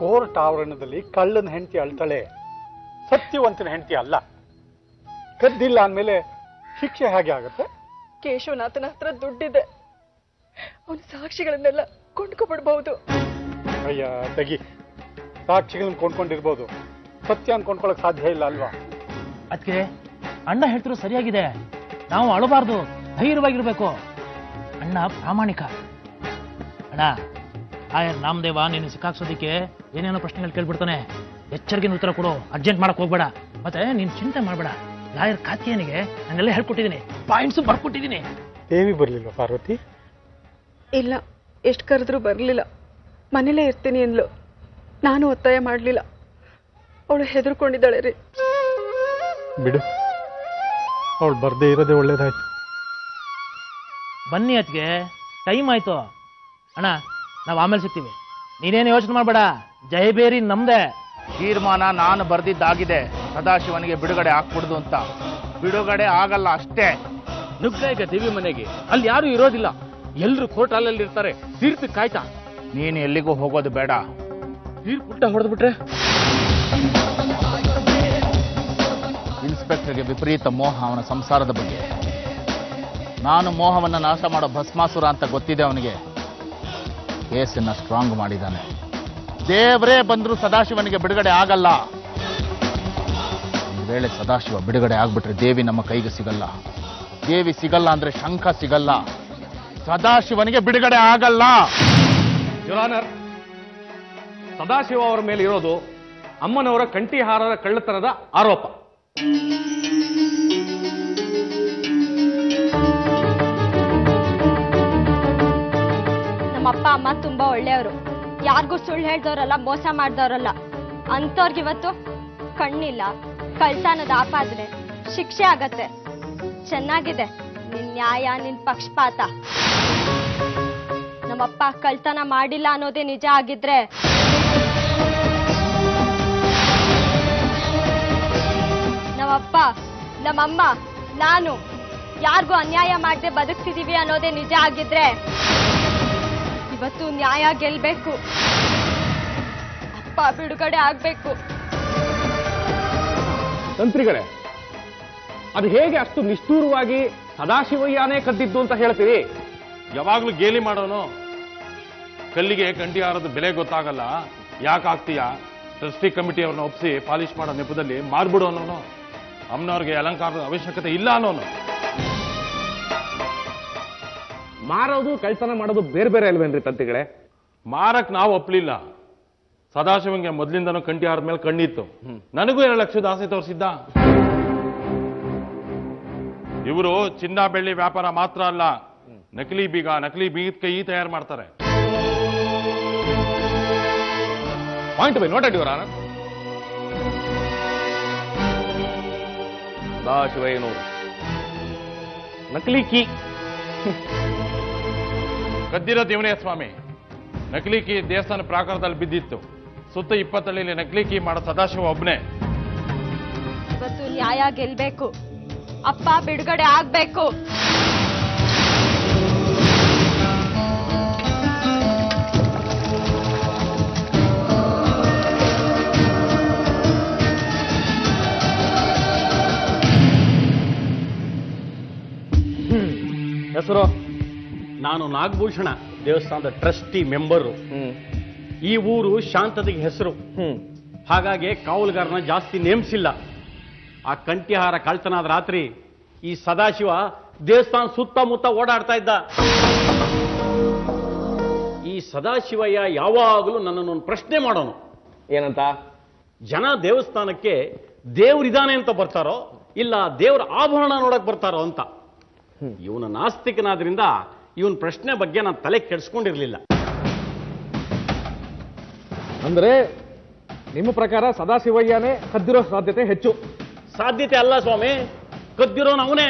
Court ಆವರಣದಲ್ಲಿ ಕಳ್ಳನ ಹೆಂಡತಿ ಅಳ್ತಾಳೆ, ಸತ್ಯವಂತನ ಹೆಂಡತಿ ಅಲ್ಲ. ಕದ್ದಿಲ್ಲ ಅಂದಮೇಲೆ ಶಿಕ್ಷೆ ಹೇಗೆ ಆಗುತ್ತೆ? ಕೇಶವನಾಥನ ಹತ್ರ ದುಡ್ಡಿದೆ, ಅವನ ಸಾಕ್ಷಿಗಳನ್ನೆಲ್ಲ ಕೊಂಡ್ಕೊಬಿಡ್ಬಹುದು. ಅಯ್ಯ ತೆಗಿ, ಸಾಕ್ಷಿಗಳನ್ನ ಕೊಂಡ್ಕೊಂಡಿರ್ಬೋದು, ಸತ್ಯ ಕೊಂಡ್ಕೊಳಕ್ ಸಾಧ್ಯ ಇಲ್ಲ ಅಲ್ವಾ? ಅದಕ್ಕೆ ಅಣ್ಣ ಹೇಳ್ತಿರೋ ಸರಿಯಾಗಿದೆ. ನಾವು ಅಳಬಾರ್ದು, ಧೈರ್ಯವಾಗಿರ್ಬೇಕು. ಅಣ್ಣ ಪ್ರಾಮಾಣಿಕ. ಅಣ್ಣ ಆಯರ್ ನಾಮದೇವ ನೀನು ಸಿಕ್ಕಾಕ್ಸೋದಿಕ್ಕೆ ಏನೇನೋ ಪ್ರಶ್ನೆಗಳು ಕೇಳ್ಬಿಡ್ತಾನೆ. ಎಚ್ಚರಿಕೆ ಉತ್ತರ ಕೊಡು, ಅರ್ಜೆಂಟ್ ಮಾಡಕ್ ಹೋಗ್ಬೇಡ. ಮತ್ತೆ ನೀನ್ ಚಿಂತೆ ಮಾಡ್ಬೇಡ, ಲಾಯರ್ ಕಾರ್ತಿಯನಿಗೆ ನಾನೆಲ್ಲ ಹೇಳ್ಕೊಟ್ಟಿದ್ದೀನಿ, ಪಾಯಿಂಟ್ಸ್ ಬರ್ಕೊಟ್ಟಿದ್ದೀನಿ. ದೇವಿ ಬರ್ಲಿಲ್ವಾ ಪಾರ್ವತಿ? ಇಲ್ಲ, ಎಷ್ಟು ಕರೆದ್ರೂ ಬರ್ಲಿಲ್ಲ. ಮನೇಲೇ ಇರ್ತೀನಿ ಅಂದ್ಲು. ನಾನು ಒತ್ತಾಯ ಮಾಡ್ಲಿಲ್ಲ. ಅವಳು ಹೆದರ್ಕೊಂಡಿದ್ದಾಳೆ ರೀ. ಬಿಡು, ಅವಳು ಬರ್ದೇ ಇರೋದೇ ಒಳ್ಳೇದಾಯ್ತು. ಬನ್ನಿ ಅದಕ್ಕೆ ಟೈಮ್ ಆಯ್ತು. ಅಣ್ಣ ನಾವು ಆಮೇಲೆ ಸಿಗ್ತೀವಿ, ನೀನೇನು ಯೋಚನೆ ಮಾಡಬೇಡ. ಜಯಬೇರಿ ನಮ್ದೆ. ತೀರ್ಮಾನ ನಾನು ಬರ್ದಿದ್ದಾಗಿದೆ, ಸದಾಶಿವನಿಗೆ ಬಿಡುಗಡೆ ಹಾಕ್ಬಿಡುದು ಅಂತ. ಬಿಡುಗಡೆ ಆಗಲ್ಲ ಅಷ್ಟೇ. ನುಗ್ಗ ಈಗ ದೇವಿ ಮನೆಗೆ, ಅಲ್ಲಿ ಯಾರು ಇರೋದಿಲ್ಲ, ಎಲ್ರು ಕೋರ್ಟ್ ಹಾಲಲ್ಲಿ ಇರ್ತಾರೆ. ತೀರ್ಪು ಕಾಯ್ತಾ? ನೀನು ಎಲ್ಲಿಗೂ ಹೋಗೋದು ಬೇಡ. ತೀರ್ಪು ಉಲ್ಟಾ ಹೊಡೆದ್ಬಿಟ್ರೆ? ಇನ್ಸ್ಪೆಕ್ಟರ್ಗೆ ವಿಪರೀತ ಮೋಹ ಅವನ ಸಂಸಾರದ ಬಗ್ಗೆ. ನಾನು ಮೋಹವನ್ನು ನಾಶ ಮಾಡೋ ಭಸ್ಮಾಸುರ ಅಂತ ಗೊತ್ತಿದೆ ಅವನಿಗೆ. ಕೇಸನ್ನ ಸ್ಟ್ರಾಂಗ್ ಮಾಡಿದ್ದಾನೆ. ದೇವರೇ ಬಂದರೂ ಸದಾಶಿವನಿಗೆ ಬಿಡುಗಡೆ ಆಗಲ್ಲ. ಈ ವೇಳೆ ಸದಾಶಿವ ಬಿಡುಗಡೆ ಆಗ್ಬಿಟ್ರೆ ದೇವಿ ನಮ್ಮ ಕೈಗೆ ಸಿಗಲ್ಲ. ದೇವಿ ಸಿಗಲ್ಲ ಅಂದ್ರೆ ಶಂಖ ಸಿಗಲ್ಲ. ಸದಾಶಿವನಿಗೆ ಬಿಡುಗಡೆ ಆಗಲ್ಲ. ಯುವರ್ ಆನರ್, ಸದಾಶಿವ ಅವರ ಮೇಲೆ ಇರೋದು ಅಮ್ಮನವರ ಕಂಠಿಹಾರದ ಕಳ್ಳತನದ ಆರೋಪ. ನಮ್ಮಪ್ಪ ಅಮ್ಮ ತುಂಬಾ ಒಳ್ಳೆಯವರು, ಯಾರಿಗೂ ಸುಳ್ಳು ಹೇಳ್ದವ್ರಲ್ಲ, ಮೋಸ ಮಾಡ್ದವ್ರಲ್ಲ. ಅಂಥವ್ರಿಗಿವತ್ತು ಕಣ್ಣಿಲ್ಲ, ಕಳ್ತನದ ಆಪಾದನೆ, ಶಿಕ್ಷೆ ಆಗತ್ತೆ. ಚೆನ್ನಾಗಿದೆ ನಿನ್ ನ್ಯಾಯ, ನಿನ್ ಪಕ್ಷಪಾತ. ನಮ್ಮಪ್ಪ ಕಳ್ತನ ಮಾಡಿಲ್ಲ ಅನ್ನೋದೇ ನಿಜ ಆಗಿದ್ರೆ ನಮ್ಮಪ್ಪ, ನಮ್ಮಮ್ಮ, ನಾನು ಯಾರಿಗೂ ಅನ್ಯಾಯ ಮಾಡದೆ ಬದುಕ್ತಿದೀವಿ ಅನ್ನೋದೇ ನಿಜ ಆಗಿದ್ರೆ ಇವತ್ತು ನ್ಯಾಯ ಗೆಲ್ಬೇಕು. ಅಪ್ಪ ಬಿಡುಗಡೆ ಆಗ್ಬೇಕು. ತಂತ್ರಿಗಳೇ, ಅದು ಹೇಗೆ ಅಷ್ಟು ನಿಷ್ಠೂರವಾಗಿ ಸದಾಶಿವಯ್ಯನೇ ಕದ್ದಿದ್ದು ಅಂತ ಹೇಳ್ತೀರಿ? ಯಾವಾಗ್ಲೂ ಗೇಲಿ ಮಾಡೋನು. ಕಲ್ಲಿಗೆ ಕಂಠಿಹಾರದ ಬೆಲೆ ಗೊತ್ತಾಗಲ್ಲ, ಯಾಕಾಗ್ತೀಯಾ? ಟ್ರಸ್ಟಿ ಕಮಿಟಿ ಅವ್ರನ್ನ ಒಪ್ಪಿಸಿ ಪಾಲಿಶ್ ಮಾಡೋ ನೆಪದಲ್ಲಿ ಮಾರ್ಬಿಡು ಅನ್ನೋನು. ಅಮ್ಮನವ್ರಿಗೆ ಅಲಂಕಾರದ ಅವಶ್ಯಕತೆ ಇಲ್ಲ ಅನ್ನೋನು. ಮಾರೋದು ಕಳ್ತನ ಮಾಡೋದು ಬೇರೆ ಬೇರೆ ಅಲ್ವೇನ್ರಿ ತಂತ್ರಿಗಳೇ? ಮಾರಕ್ ನಾವು ಒಪ್ಲಿಲ್ಲ. ಸದಾಶಿವಂಗೆ ಮೊದ್ಲಿಂದನೂ ಕಂಠಿಹಾರದ ಮೇಲೆ ಕಣ್ಣಿತ್ತು. ನನಗೂ 2 ಲಕ್ಷದ ಆಸೆ ತೋರಿಸಿದ್ದ. ಇವರು ಚಿನ್ನ ಬೆಳ್ಳಿ ವ್ಯಾಪಾರ ಮಾತ್ರ ಅಲ್ಲ, ನಕಲಿ ಬೀಗದ ಕೈ ತಯಾರು ಮಾಡ್ತಾರೆ. Point by noted your honour. ಸದಾಶಿವಯ್ಯನವರು ನಕಲಿ ಕೀ ಕದ್ದಿರೋ ದೇವನೇ ಸ್ವಾಮಿ. ನಕಲಿ ಕೀ ದೇವಸ್ಥಾನ ಪ್ರಾಕಾರದಲ್ಲಿ ಬಿದ್ದಿತ್ತು. ಸುತ್ತ 20 ಹಳ್ಳಿಲಿ ನಕಲಿ ಕೀ ಮಾಡೋ ಸದಾಶಿವ ಒಬ್ನೇ. ಇವತ್ತು ನ್ಯಾಯ ಗೆಲ್ಬೇಕು. ಅಪ್ಪ ಬಿಡುಗಡೆ ಆಗ್ಬೇಕು. ಹೆಸರು? ನಾನು ನಾಗಭೂಷಣ, ದೇವಸ್ಥಾನದ ಟ್ರಸ್ಟಿ ಮೆಂಬರು. ಈ ಊರು ಶಾಂತತೆಗೆ ಹೆಸರು, ಹಾಗಾಗಿ ಕಾವಲುಗಾರನ ಜಾಸ್ತಿ ನೇಮಿಸಿಲ್ಲ. ಆ ಕಂಠಿಹಾರ ಕಳ್ತನಾದ ರಾತ್ರಿ ಈ ಸದಾಶಿವ ದೇವಸ್ಥಾನ ಸುತ್ತಮುತ್ತ ಓಡಾಡ್ತಾ ಇದ್ದ. ಈ ಸದಾಶಿವಯ್ಯ ಯಾವಾಗಲೂ ನನ್ನನ್ನು ಒಂದು ಪ್ರಶ್ನೆ ಮಾಡೋನು. ಏನಂತ? ಜನ ದೇವಸ್ಥಾನಕ್ಕೆ ದೇವರಿದ್ದಾನೆ ಅಂತ ಬರ್ತಾರೋ ಇಲ್ಲ ದೇವರ ಆಭರಣ ನೋಡಕ್ ಬರ್ತಾರೋ ಅಂತ. ಇವನ ನಾಸ್ತಿಕನಾದ್ರಿಂದ ಇವನ್ ಪ್ರಶ್ನೆ ಬಗ್ಗೆ ನಾನು ತಲೆ ಕೆಡಿಸ್ಕೊಂಡಿರ್ಲಿಲ್ಲ. ಅಂದ್ರೆ ನಿಮ್ಮ ಪ್ರಕಾರ ಸದಾಶಿವಯ್ಯನೇ ಕದ್ದಿರೋ ಸಾಧ್ಯತೆ ಹೆಚ್ಚು? ಸಾಧ್ಯತೆ ಅಲ್ಲ ಸ್ವಾಮಿ, ಕದ್ದಿರೋನು ಅವನೇ.